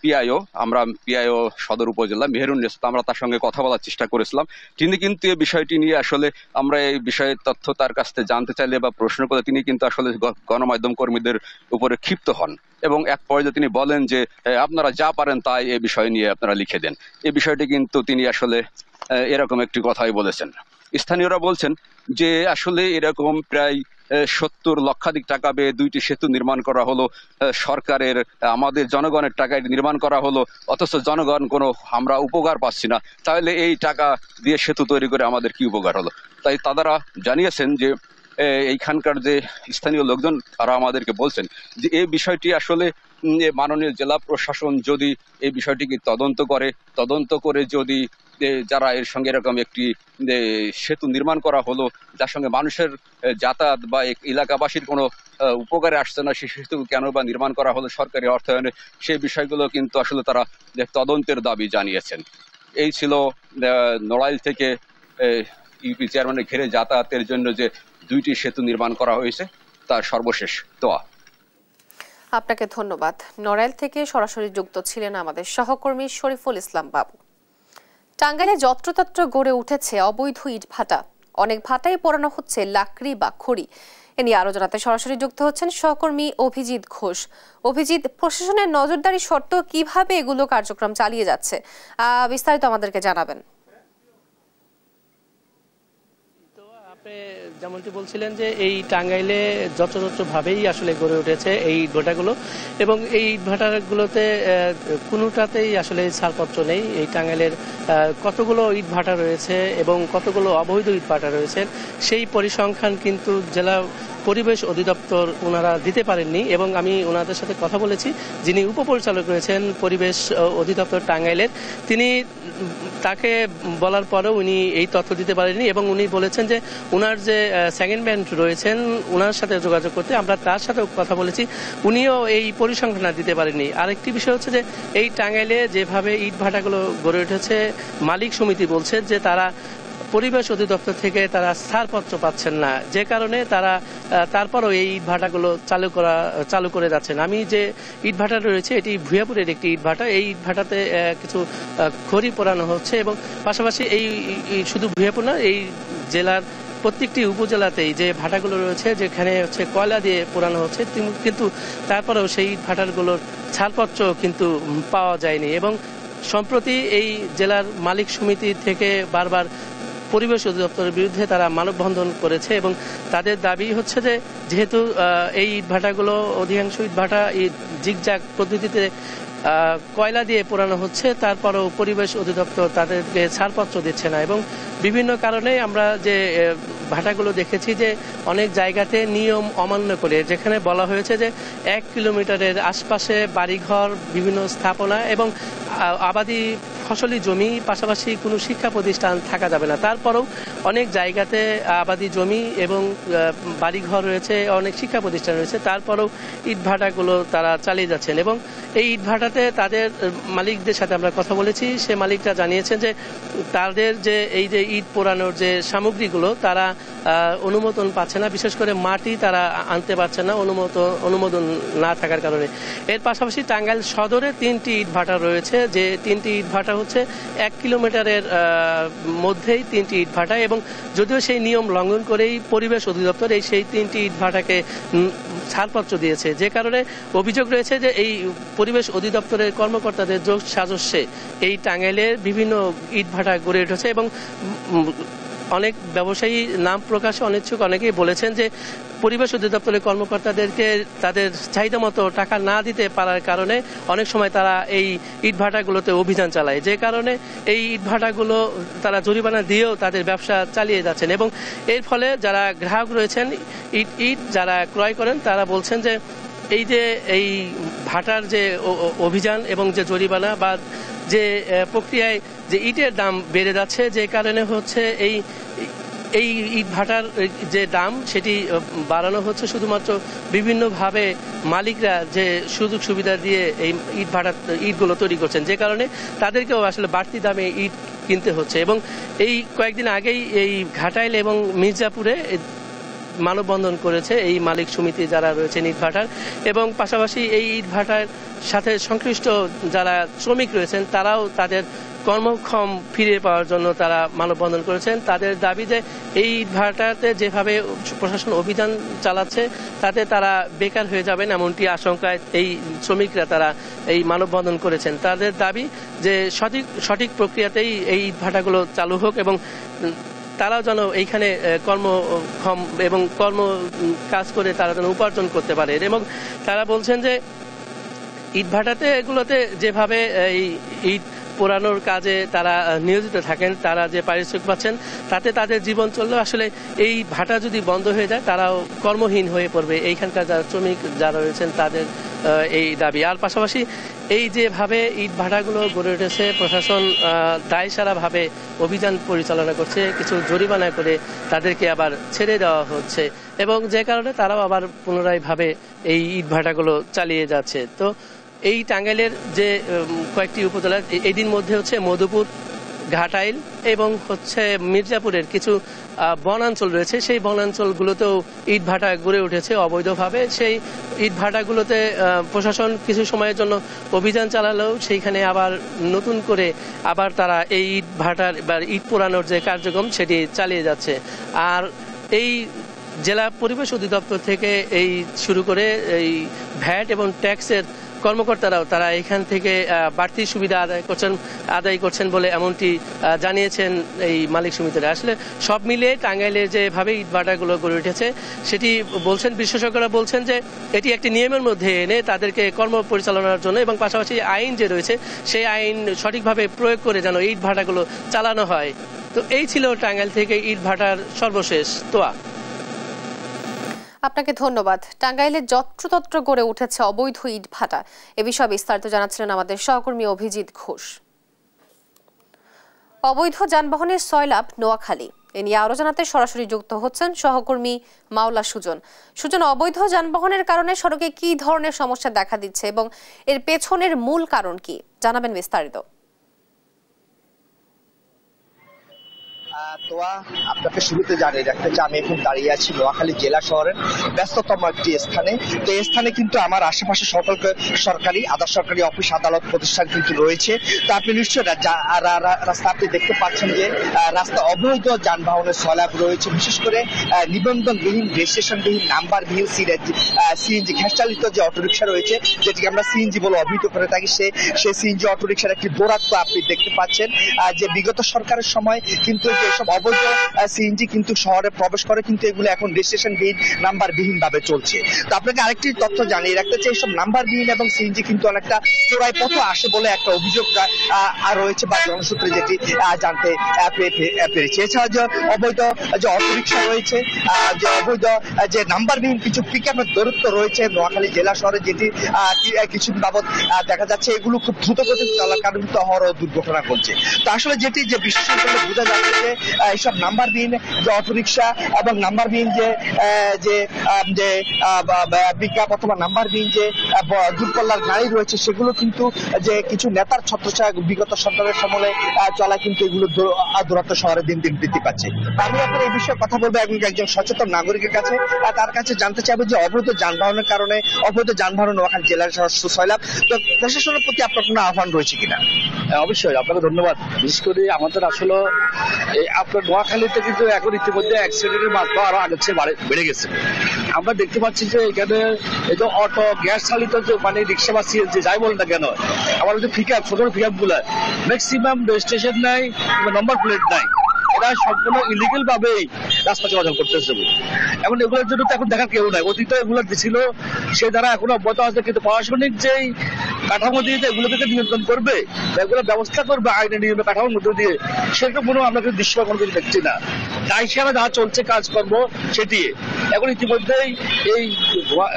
PIO, আমরা PIO সদর উপজেলা মেহেরুন্নেসা, আমরা তার সঙ্গে কথা বলার চেষ্টা করেছিলাম। তিনি কিন্তু এই বিষয়টি নিয়ে আসলে আমরা এই বিষয়ের তথ্য তার কাছ থেকে জানতে চাইলে বা প্রশ্ন করলে তিনি কিন্তু আসলে গণমাধ্যম কর্মীদের উপরে ক্ষিপ্ত হন এবং এক পর্যায়ে তিনি বলেন যে আপনারা যা পারেন তাই এই বিষয় নিয়ে আপনারা লিখে দেন। এই বিষয়টি কিন্তু তিনি আসলে এরকম একটি কথাই বলেছেন। স্থানীয়রা বলছেন যে আসলে এরকম প্রায় 70 লক্ষাধিক টাকা ব্যয়ে 2টি সেতু নির্মাণ করা হলো, সরকারের আমাদের জনগণের টাকায় নির্মাণ করা হলো, অথচ জনগণ কোনো আমরা উপকার পাচ্ছি না, তাহলে এই টাকা দিয়ে সেতু তৈরি করে আমাদের কি উপকার হলো। তাই তারা জানিয়েছেন যে এইখানকার যে স্থানীয় লোকজন তারা আমাদেরকে বলছেন যে এই বিষয়টি আসলে মাননীয় জেলা প্রশাসন যদি এই বিষয়টিকে তদন্ত করে যদি যারা এর সঙ্গে এরকম একটি সেতু নির্মাণ করা হলো যার সঙ্গে মানুষের যাতায়াত বা এলাকাবাসীর কোনো উপকারে আসছে না, সেই সেতু কেন বা নির্মাণ করা হলো সরকারি অর্থায়নে, সেই বিষয়গুলো কিন্তু আসলে তারা তদন্তের দাবি জানিয়েছেন। এই ছিল নড়াইল থেকে ইউপি চেয়ারম্যানের ঘিরে যাতায়াতের জন্য যে 2টি সেতু নির্মাণ করা হয়েছে তার সর্বশেষ দোয়া। আপনাকে ধন্যবাদ। নড়াইল থেকে সরাসরি যুক্ত ছিলেন আমাদের সহকর্মী শরীফুল ইসলাম বাবু। টাঙ্গাইলে যত্রতত্র গড়ে উঠেছে অবৈধ ইট ভাটা, অনেক ভাটাই পোড়ানো হচ্ছে লাকড়ি বা খড়ি। এ নিয়ে আরো জানাতে সরাসরি যুক্ত হচ্ছেন সহকর্মী অভিজিৎ ঘোষ। অভিজিৎ, প্রশাসনের নজরদারি শর্ত কিভাবে এগুলো কার্যক্রম চালিয়ে যাচ্ছে, বিস্তারিত আমাদেরকে জানাবেন। যেমনটি বলছিলেন যে এই টাঙ্গাইলে যত্রতত্রভাবেই আসলে গড়ে উঠেছে এই ভাটাগুলো এবং এই ভাটাগুলোতে কোনোটাতেই আসলে ছাড়পত্র নেই। এই টাঙ্গাইলের কতগুলো ইটভাটা রয়েছে এবং কতগুলো অবৈধ ইটভাটা রয়েছে সেই পরিসংখ্যান কিন্তু জেলা পরিবেশ অধিদপ্তর ওনারা দিতে পারেননি। এবং আমি ওনাদের সাথে কথা বলেছি, যিনি উপপরিচালক রয়েছেন পরিবেশ অধিদপ্তর টাঙ্গাইলের, তিনি তাকে বলার পরেও উনি এই তথ্য দিতে পারেননি এবং উনি বলেছেন যে ওনার যে সেকেন্ড ব্যান্ড রয়েছেন ওনার সাথে যোগাযোগ করতে। আমরা তার সাথেও কথা বলেছি, উনিও এই পরিসংখ্যান দিতে পারেননি। আরেকটি বিষয় হচ্ছে যে এই টাঙ্গাইলে যেভাবে ইটভাটাগুলো গড়ে উঠেছে, মালিক সমিতি বলছে যে তারা পরিবেশ অধিদপ্তর থেকে তারা ছাড়পত্র পাচ্ছেন না, যে কারণে তারা তারপরও এই ইটভাটাগুলো চালু করে যাচ্ছেন। আমি যে ইটভাটা রয়েছে এটি ভুয়াপুরের একটি ইটভাটা। এই ইটভাটাতে কিছু খড়ি পোড়ানো হচ্ছে এবং পাশাপাশি এই শুধু ভুয়াপুর না, এই জেলার প্রত্যেকটি উপজেলাতেই যে ভাটাগুলো রয়েছে যেখানে হচ্ছে কয়লা দিয়ে পোড়ানো হচ্ছে, কিন্তু তারপরেও সেই ভাটাগুলোর ছাড়পত্র কিন্তু পাওয়া যায়নি। এবং সম্প্রতি এই জেলার মালিক সমিতি থেকে বারবার পরিবেশ অধিদপ্তরের বিরুদ্ধে তারা মানববন্ধন করেছে এবং তাদের দাবি হচ্ছে যে যেহেতু এই ইটভাটাগুলো অধিকাংশ ইটভাটা জিগজাগ পদ্ধতিতে কয়লা দিয়ে পোড়ানো হচ্ছে, তারপরেও পরিবেশ অধিদপ্তর তাদেরকে ছাড়পত্র দিচ্ছে না। এবং বিভিন্ন কারণে আমরা যে ভাটাগুলো দেখেছি যে অনেক জায়গাতে নিয়ম অমান্য করে, যেখানে বলা হয়েছে যে 1 কিলোমিটারের আশপাশে বাড়িঘর, বিভিন্ন স্থাপনা এবং আবাদি ফসলি জমি, পাশাপাশি কোনো শিক্ষা প্রতিষ্ঠান থাকা যাবে না। তারপরেও অনেক জায়গাতে আবাদি জমি এবং বাড়িঘর রয়েছে, অনেক শিক্ষা প্রতিষ্ঠান রয়েছে, তারপরেও ইটভাটাগুলো তারা চালিয়ে যাচ্ছেন। এবং এই ইটভাটাতে তাদের মালিকদের সাথে আমরা কথা বলেছি, সে মালিকরা জানিয়েছেন যে তাদের যে এই যে ইট পোড়ানোর যে সামগ্রীগুলো তারা অনুমোদন পাচ্ছে না, বিশেষ করে মাটি তারা আনতে পারছে না অনুমোদন না থাকার কারণে। এর পাশাপাশি টাঙ্গাইল সদরে 3টি ইটভাটা রয়েছে, যে 3টি ইটভাটা হচ্ছে 1 কিলোমিটারের মধ্যেই 3টি ইটভাটা, এবং যদিও সেই নিয়ম লঙ্ঘন করেই পরিবেশ অধিদপ্তর সেই 3টি ইটভাটাকে ছাড়পত্র দিয়েছে, যে কারণে অভিযোগ রয়েছে যে এই পরিবেশ অধিদপ্তরের কর্মকর্তাদের যোগ সাজস্যে এই টাঙ্গাইলের বিভিন্ন ইটভাটা গড়ে উঠেছে। এবং অনেক ব্যবসায়ী নাম প্রকাশে অনিচ্ছুক অনেকেই বলেছেন যে পরিবেশ অধিদপ্তরের কর্মকর্তাদেরকে তাদের চাহিদা মতো টাকা না দিতে পারার কারণে অনেক সময় তারা এই ইটভাটাগুলোতে অভিযান চালায়, যে কারণে এই ইটভাটাগুলো তারা জরিমানা দিয়েও তাদের ব্যবসা চালিয়ে যাচ্ছেন। এবং এর ফলে যারা গ্রাহক রয়েছেন, ইট যারা ক্রয় করেন, তারা বলছেন যে এই ভাটার যে অভিযান এবং যে জরিমানা বা যে প্রক্রিয়ায় যে ইটের দাম বেড়ে যাচ্ছে, যে কারণে হচ্ছে এই ইট ভাটার যে দাম সেটি বাড়ানো হচ্ছে শুধুমাত্র বিভিন্নভাবে মালিকরা যে সুযোগ সুবিধা দিয়ে এই ইটগুলো তৈরি করছেন, যে কারণে তাদেরকেও আসলে বাড়তি দামে ইট কিনতে হচ্ছে। এবং এই কয়েকদিন আগেই এই ঘাটাইল এবং মির্জাপুরে মানববন্ধন করেছে এই মালিক সমিতি যারা রয়েছেন ইটভাটার, এবং পাশাপাশি এই ইটভাটার সাথে সংশ্লিষ্ট যারা শ্রমিক রয়েছেন তারাও তাদের কর্মক্ষম ফিরে পাওয়ার জন্য তারা মানববন্ধন করেছেন। তাদের দাবি যে এই ইটভাটাতে যেভাবে প্রশাসন অভিযান চালাচ্ছে তাতে তারা বেকার হয়ে যাবেন, এমনটি আশঙ্কায় এই শ্রমিকরা তারা এই মানববন্ধন করেছেন। তাদের দাবি যে সঠিক প্রক্রিয়াতেই এই ইটভাটাগুলো চালু হোক এবং তারাও যেন এইখানে কর্মক্ষম এবং কাজ করে তারা যেন উপার্জন করতে পারে। এবং তারা বলছেন যে ইটভাটাতে এগুলোতে যেভাবে এই ইট পোড়ানোর কাজে তারা নিয়োজিত থাকেন, তারা যে পারিশ্রমিক পাচ্ছেন তাতে তাদের জীবন চললেও আসলে এই ভাটা যদি বন্ধ হয়ে যায় তারাও কর্মহীন হয়ে পড়বে, এইখানকার যারা শ্রমিক যারা রয়েছেন তাদের এই দাবি। আর পাশাপাশি এই যেভাবে ইট ভাটাগুলো গড়ে উঠেছে, প্রশাসন দায়সারাভাবে অভিযান পরিচালনা করছে, কিছু জরিমানা করে তাদেরকে আবার ছেড়ে দেওয়া হচ্ছে, এবং যে কারণে তারাও আবার পুনরায় ভাবে এই ইট ভাটাগুলো চালিয়ে যাচ্ছে। তো এই টাঙ্গাইলের যে কয়েকটি উপজেলা এদিন মধ্যে হচ্ছে মধুপুর, ঘাটাইল এবং হচ্ছে মির্জাপুরের কিছু বনাঞ্চল রয়েছে, সেই বনাঞ্চলগুলোতেও ইট ভাটা গড়ে উঠেছে অবৈধভাবে। সেই ইট ভাটাগুলোতে প্রশাসন কিছু সময়ের জন্য অভিযান চালালেও সেইখানে আবার নতুন করে আবার তারা এই ইট ভাটার বা ইট পোড়ানোর যে কার্যক্রম সেটি চালিয়ে যাচ্ছে। আর এই জেলা পরিবেশ অধিদপ্তর থেকে এই শুরু করে এই ভ্যাট এবং ট্যাক্সের কর্মকর্তারাও তারা এখান থেকে বাড়তি সুবিধা আদায় করছেন বলে এমনটি জানিয়েছেন এই মালিক সমিতিরা। আসলে সব মিলিয়ে টাঙ্গাইলে যেভাবে ইটভাটাগুলো গড়ে উঠেছে সেটি বলছেন বিশেষজ্ঞরা বলছেন যে এটি একটি নিয়মের মধ্যে এনে তাদেরকে কর্ম পরিচালনার জন্য এবং পাশাপাশি আইন যে রয়েছে সেই আইন সঠিকভাবে প্রয়োগ করে যেন ইটভাটাগুলো চালানো হয়। তো এই ছিল টাঙ্গাইল থেকে ইটভাটার সর্বশেষ তোয়া। আপনাকে ধন্যবাদ। টাঙ্গাইলে যত্রতত্র গড়ে উঠেছে অবৈধ ইটভাটা, এ বিষয়ে বিস্তারিত জানাচ্ছিলেন আমাদের সহকর্মী অভিজিৎ ঘোষ। অবৈধ যানবাহনের সয়লাভ নোয়াখালী, এ নিয়ে আরো জানাতে সরাসরি যুক্ত হচ্ছেন সহকর্মী মাওলা সুজন। সুজন, অবৈধ যানবাহনের কারণে সড়কে কি ধরনের সমস্যা দেখা দিচ্ছে এবং এর পেছনের মূল কারণ কি, জানাবেন বিস্তারিত। তোয়া, আপনাকে শুরুতে জানিয়ে রাখতে চাই আমি এখন দাঁড়িয়ে আছি নোয়াখালী জেলা শহরের ব্যস্ততম একটি স্থানে। তো এই স্থানে কিন্তু আমার আশেপাশে সকল সরকারি আধা সরকারি অফিস আদালত প্রতিষ্ঠান কিন্তু রয়েছে। তো আপনি নিশ্চয়ই রাস্তা আপনি দেখতে পাচ্ছেন যে রাস্তা অবৈধ যানবাহনের সয়লাভ রয়েছে, বিশেষ করে নিবন্ধনবিহীন, রেজিস্ট্রেশনবিহীন, নাম্বারবিহীন সিএনজি গ্যাস চালিত যে অটোরিকশা রয়েছে, যেটিকে আমরা সিএনজি বলে অভিহিত করে থাকি, সেই সিএনজি অটোরিকশার একটি দৌরাত্ম্য আপনি দেখতে পাচ্ছেন। যে বিগত সরকারের সময় কিন্তু এসব অবৈধ সিএনজি কিন্তু শহরে প্রবেশ করে, কিন্তু এগুলো এখন রেজিস্ট্রেশনবিহীন, নাম্বারবিহীন ভাবে চলছে। তো আপনাকে আরেকটি তথ্য জানিয়ে রাখতে চাই, এইসব নাম্বারবিহীন এবং সিএনজি কিন্তু অনেকটা চোরাই পথে আসে বলে একটা অভিযোগ রয়েছে বা জনসূত্রে যেটি জানতে পেরেছি। এছাড়া যে অবৈধ যে অটোরিকশা রয়েছে, যে অবৈধ যে নাম্বারবিহীন কিছু পিকআপের দৌরাত্ম্য রয়েছে নোয়াখালী জেলা শহরে, যেটি কিছুদিন বাবদ দেখা যাচ্ছে এগুলো খুব দ্রুত গতিতে চলার কারণে কিন্তু অহরহ দুর্ঘটনা ঘটছে। তো আসলে যেটি যে বিশেষণ করলে বোঝা যাচ্ছে যে এইসব নাম্বারবিহীন যে অটোরিকশা এবং নাম্বারবিহীন যে পিকআপ অথবা নাম্বারবিহীন যে দূরপাল্লার গাড়ি রয়েছে, সেগুলো কিন্তু যে কিছু নেতার ছত্রছায়া বিগত সরকারের সময়ে চলা, কিন্তু এগুলো দূরত্ব শহরে দিন দিন বৃদ্ধি পাচ্ছে। আমি এখন এই বিষয়ে কথা বলবো এবং একজন সচেতন নাগরিকের কাছে, তার কাছে জানতে চাইবো যে অবৈধ যানবাহনের কারণে অবৈধ যানবাহন নোয়াখালী জেলার সয়লাভ, তো প্রশাসনের প্রতি আপনার কোনো আহ্বান রয়েছে কিনা? অবশ্যই, আপনাকে ধন্যবাদ। বিশেষ করে আমাদের আসলে আপনার নোয়াখালীতে কিন্তু এখন ইতিমধ্যে অ্যাক্সিডেন্টের মাত্রা আরো আগের চেয়ে বেড়ে গেছে। আমরা দেখতে পাচ্ছি যে এখানে এই যে অটো, গ্যাস চালিত মানে রিক্সা বা সিএনজি যাই বলেন না কেন, আমাদের যে পিকআপ, ছোট পিকআপ গুলা ম্যাক্সিমাম রেজিস্ট্রেশন নাই, নম্বর প্লেট নাই, এরা সম্পূর্ণ ইলিগেল ভাবেই রাস্তা চলাচল করতেছে। এখন এগুলোর জন্য তো এখন দেখার কেউ নাই। অতীতে এগুলো ছিল, সে দ্বারা এখনো অব্যাহত আছে, কিন্তু প্রশাসনিক যেই কাঠামো দিয়ে এগুলোকে নিয়ন্ত্রণ করবে, এগুলো ব্যবস্থা করবে আইনের নিয়মে কাঠামোর মধ্যে দিয়ে, সেরকম কোনো আমরা কিন্তু দৃশ্য কোনো কিছু দেখছি না। তাই সেখানে যা চলছে কাজকর্ম সেটি এখন ইতিমধ্যেই এই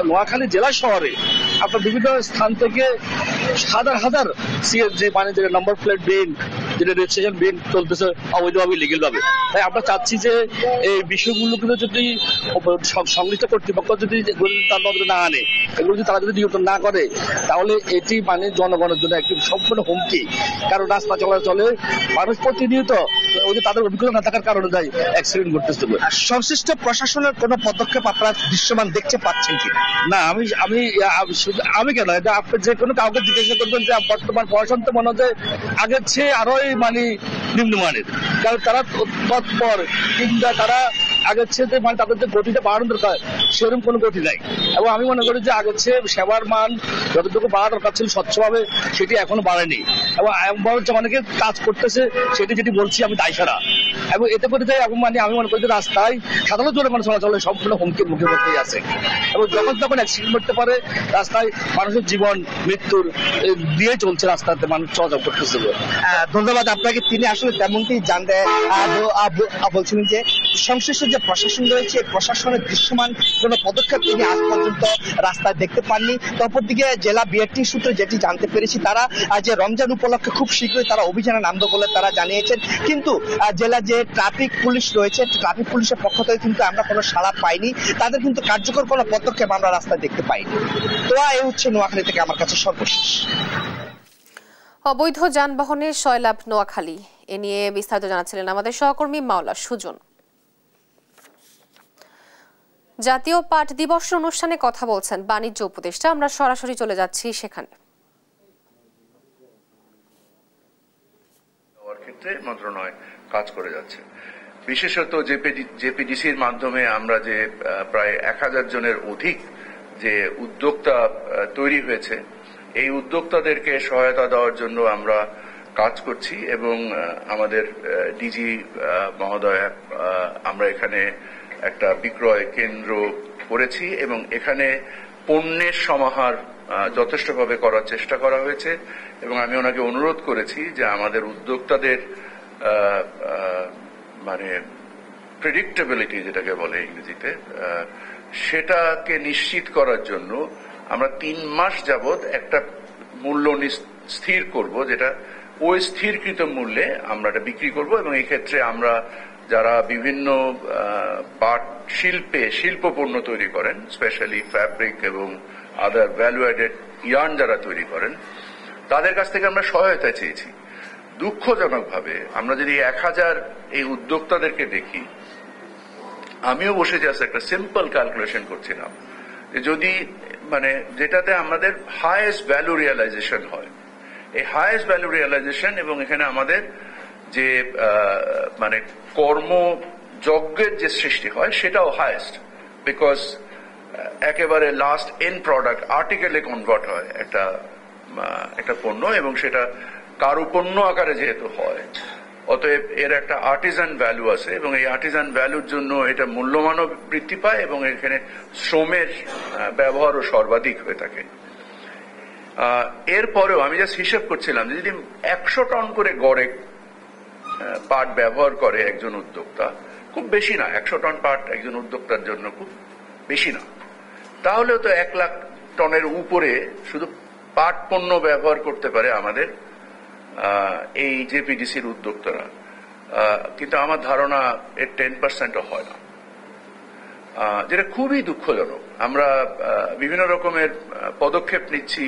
নোয়াখালী জেলা শহরে আপনার বিভিন্ন স্থান থেকে হাজার হাজার সিএনজি মানে যেটা নম্বর প্লেট বিন, যেটা রেজিস্ট্রেশন বিন চলতেছে অবৈধভাবে, লিগেল ভাবে। তাই আমরা চাচ্ছি যে এই বিষয়গুলো যদি সংশ্লিষ্ট কর্তৃপক্ষ যদি তার নজরে না আনে, এগুলো যদি তারা যদি নিয়ন্ত্রণ না করে, তাহলে এটি মানে জনগণের জন্য একটি সম্পূর্ণ হুমকি। কারণ রাস্তা চলাচলে মানুষ প্রতিনিয়ত ওই যে তাদের অভিজ্ঞতা না থাকার কারণে যায় অ্যাক্সিডেন্ট ঘটতেছে। সংশ্লিষ্ট প্রশাসনের কোনো পদক্ষেপ আপনারা দৃশ্যমান দেখতে পাচ্ছেন কি না? আমি কেন, এটা আপনি যে কোনো কাউকে জিজ্ঞাসা করবেন যে বর্তমান প্রশাসন তো মনে হয় আগের চেয়ে আরোই মানে নিম্নমানের, কারণ তারা তৎপর কিংবা তারা আগের চেয়ে মানে তাদের যে গতিটা বাড়ানো দরকার সেরকম কোনো গতি নাই। এবং আমি মনে করি যে আগের চেয়ে সেবার মান যতটুকু বাড়া দরকার ছিল স্বচ্ছভাবে, সেটি এখনো বাড়েনি। এবং বরঞ্চ অনেকে কাজ করতেছে, সেটি যেটি বলছি আমি দায় সারা। এবং এতে করে যাই এবং মানে আমি মনে করি যে রাস্তায় সাধারণ জনগণ চলাচলে সম্পূর্ণ হুমকির মুখে পড়তেই আছে। এবং যখন তখন অ্যাক্সিডেন্ট করতে পারে, রাস্তায় মানুষের জীবন মৃত্যুর দিয়ে চলছে, রাস্তাতে মানুষ চলাচল করতেছে। ধন্যবাদ আপনাকে। তিনি আসলে তেমনটি জানতে বলছিলেন যে সংশ্লিষ্ট যে প্রশাসন রয়েছে, প্রশাসনের দৃশ্যমান কোনো পদক্ষেপ তিনি আজ পর্যন্ত রাস্তায় দেখতে পাননি। অপরদিকে জেলা বিআরটি সূত্রে যেটি জানতে পেরেছি, তারা যে রমজান উপলক্ষে খুব শীঘ্রই তারা অভিযানে নামবে বলে তারা জানিয়েছেন, কিন্তু জেলা যে ট্রাফিক পুলিশ রয়েছে, ট্রাফিক পুলিশের পক্ষ থেকে কিন্তু আমরা কোনো সাড়া পাইনি, তাদের কিন্তু কার্যকর কোনো পদক্ষেপ আমরা রাস্তায় দেখতে পাইনি। তো এই হচ্ছে নোয়াখালী থেকে আমার কাছে সর্বশেষ। অবৈধ যানবাহনের সয়লাভ নোয়াখালী, এ নিয়ে বিস্তারিত জানাচ্ছিলেন আমাদের সহকর্মী মাওলা সুজন। জাতীয় পাট দিবস অনুষ্ঠানে কথা বলছেন বাণিজ্য উপদেষ্টা, আমরা সরাসরি চলে যাচ্ছি সেখানে। ক্ষেত্রে মন্ত্রণালয় কাজ করে যাচ্ছে, বিশেষত জেপিডিসির মাধ্যমে আমরা যে প্রায় 1000 জনের অধিক যে উদ্যোক্তা তৈরি হয়েছে, এই উদ্যোক্তাদেরকে সহায়তা দেওয়ার জন্য আমরা কাজ করছি এবং আমাদের ডিজি মহোদয় আমরা এখানে একটা বিক্রয় কেন্দ্র করেছি এবং এখানে পণ্যের সমাহার যথেষ্টভাবে করার চেষ্টা করা হয়েছে এবং আমি ওনাকে অনুরোধ করেছি যে আমাদের উদ্যোক্তাদের মানে প্রেডিক্টেবিলিটি যেটাকে বলে ইংরেজিতে সেটাকে নিশ্চিত করার জন্য আমরা 3 মাস যাবৎ একটা মূল্য স্থির করব, যেটা ওই স্থিরকৃত মূল্যে আমরা এটা বিক্রি করব এবং এই ক্ষেত্রে আমরা যারা বিভিন্ন পাট শিল্প পণ্য তৈরি করেন, স্পেশালি ফ্যাব্রিক এবং আদার ভ্যালু অ্যাডেড ইয়ার্ন যারা তৈরি করেন, তাদের কাছ থেকে আমরা সহায়তা চেয়েছি। দুঃখজনকভাবে আমরা যদি 1000 এই উদ্যোক্তাদেরকে দেখি, আমিও বসে জাস্ট একটা সিম্পল ক্যালকুলেশন করছিলাম যে যদি মানে যেটাতে আমাদের হাইয়েস্ট ভ্যালু রিয়েলাইজেশন হয়, এই হাইয়েস্ট ভ্যালু রিয়েলাইজেশন এবং এখানে আমাদের যে মানে কর্মযজ্ঞের যে সৃষ্টি হয় সেটাও হাইয়েস্ট, বিকজ একেবারে লাস্ট এন্ড প্রোডাক্ট আর্টিকেলে কনভার্ট হয় একটা পণ্য এবং সেটা কারুপণ্য আকারে যেহেতু হয়, অতএব এর একটা আর্টিজান ভ্যালু আছে এবং এই আর্টিজান ভ্যালুর জন্য এটা মূল্যমানও বৃদ্ধি পায় এবং এখানে শ্রমের ব্যবহারও সর্বাধিক হয়ে থাকে। এরপরেও আমি জাস্ট হিসেব করছিলাম যে যদি 100 টন করে গড়ে পাট ব্যবহার করে একজন উদ্যোক্তা, খুব বেশি না, 100 টন পাট একজন উদ্যোক্তার জন্য খুব বেশি না, তাহলেও তো 1 লাখ টনের উপরে শুধু পাট পণ্য ব্যবহার করতে পারে আমাদের এই জেপিডিসির উদ্যোক্তারা, কিন্তু আমার ধারণা এর 10%ও হয় না, যেটা খুবই দুঃখজনক। আমরা বিভিন্ন রকমের পদক্ষেপ নিচ্ছি,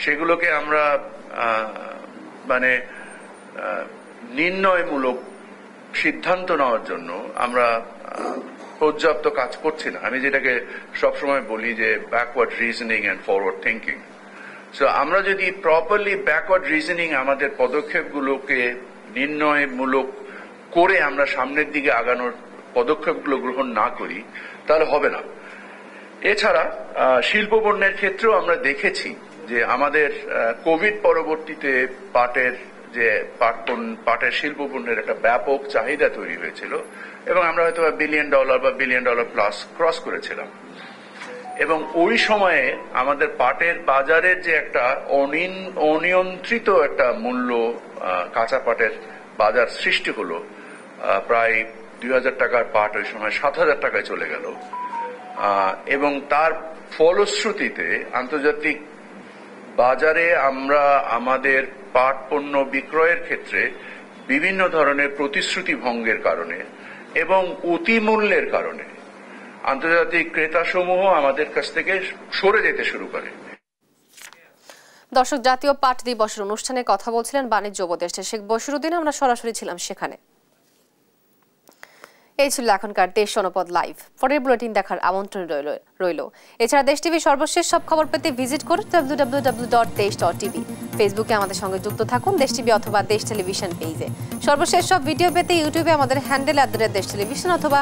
সেগুলোকে আমরা মানে নির্ণয়মূলক সিদ্ধান্ত নেওয়ার জন্য আমরা পর্যাপ্ত কাজ করছি না। আমি যেটাকে সবসময় বলি যে backward reasoning and forward thinking. So আমরা যদি প্রপারলি ব্যাকওয়ার্ড রিজনিং আমাদের পদক্ষেপগুলোকে নির্ণয়মূলক করে আমরা সামনের দিকে আগানোর পদক্ষেপগুলো গ্রহণ না করি তাহলে হবে না। এছাড়া শিল্প পণ্যের ক্ষেত্রেও আমরা দেখেছি যে আমাদের কোভিড পরবর্তীতে পাটের শিল্প পণ্যের একটা ব্যাপক চাহিদা তৈরি হয়েছিল এবং আমরা হয়তো $1 বিলিয়ন বা $1 বিলিয়ন প্লাস ক্রস করেছিলাম এবং ওই সময়ে আমাদের পাটের বাজারের যে একটা অনিয়ন্ত্রিত একটা মূল্য কাঁচা পাটের বাজার সৃষ্টি হলো, প্রায় 2000 টাকার পাট ওই সময় 7000 টাকায় চলে গেল এবং তার ফলশ্রুতিতে আন্তর্জাতিক বাজারে আমরা আমাদের পাট পণ্য বিক্রয়ের ক্ষেত্রে বিভিন্ন ধরনের প্রতিশ্রুতি ভঙ্গের কারণে এবং অতিমূল্যের কারণে আন্তর্জাতিক ক্রেতাসমূহ আমাদের কাছ থেকে সরে যেতে শুরু করে। দর্শক, জাতীয় পাট দিবসের অনুষ্ঠানে কথা বলছিলেন বাণিজ্য উপদেষ্টা শেখ বশিরউদ্দিন। আমরা সরাসরি ছিলাম সেখানে। এই ছিল এখনকার দেশ জনপদ লাইভ। পরের বুলেটিন দেখার আমন্ত্রণ রইল। এছাড়া দেশ টিভির সর্বশেষ সব খবর পেতে ভিজিট করুন www.desh.tv। ফেসবুকে আমাদের সঙ্গে যুক্ত থাকুন দেশ টিভি অথবা দেশ টেলিভিশন পেজে। সর্বশেষ সব ভিডিও পেতে ইউটিউবে আমাদের হ্যান্ডেল @দেশ টেলিভিশন অথবা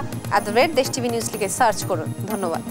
@দেশ টিভি নিউজ লিখে সার্চ করুন। ধন্যবাদ।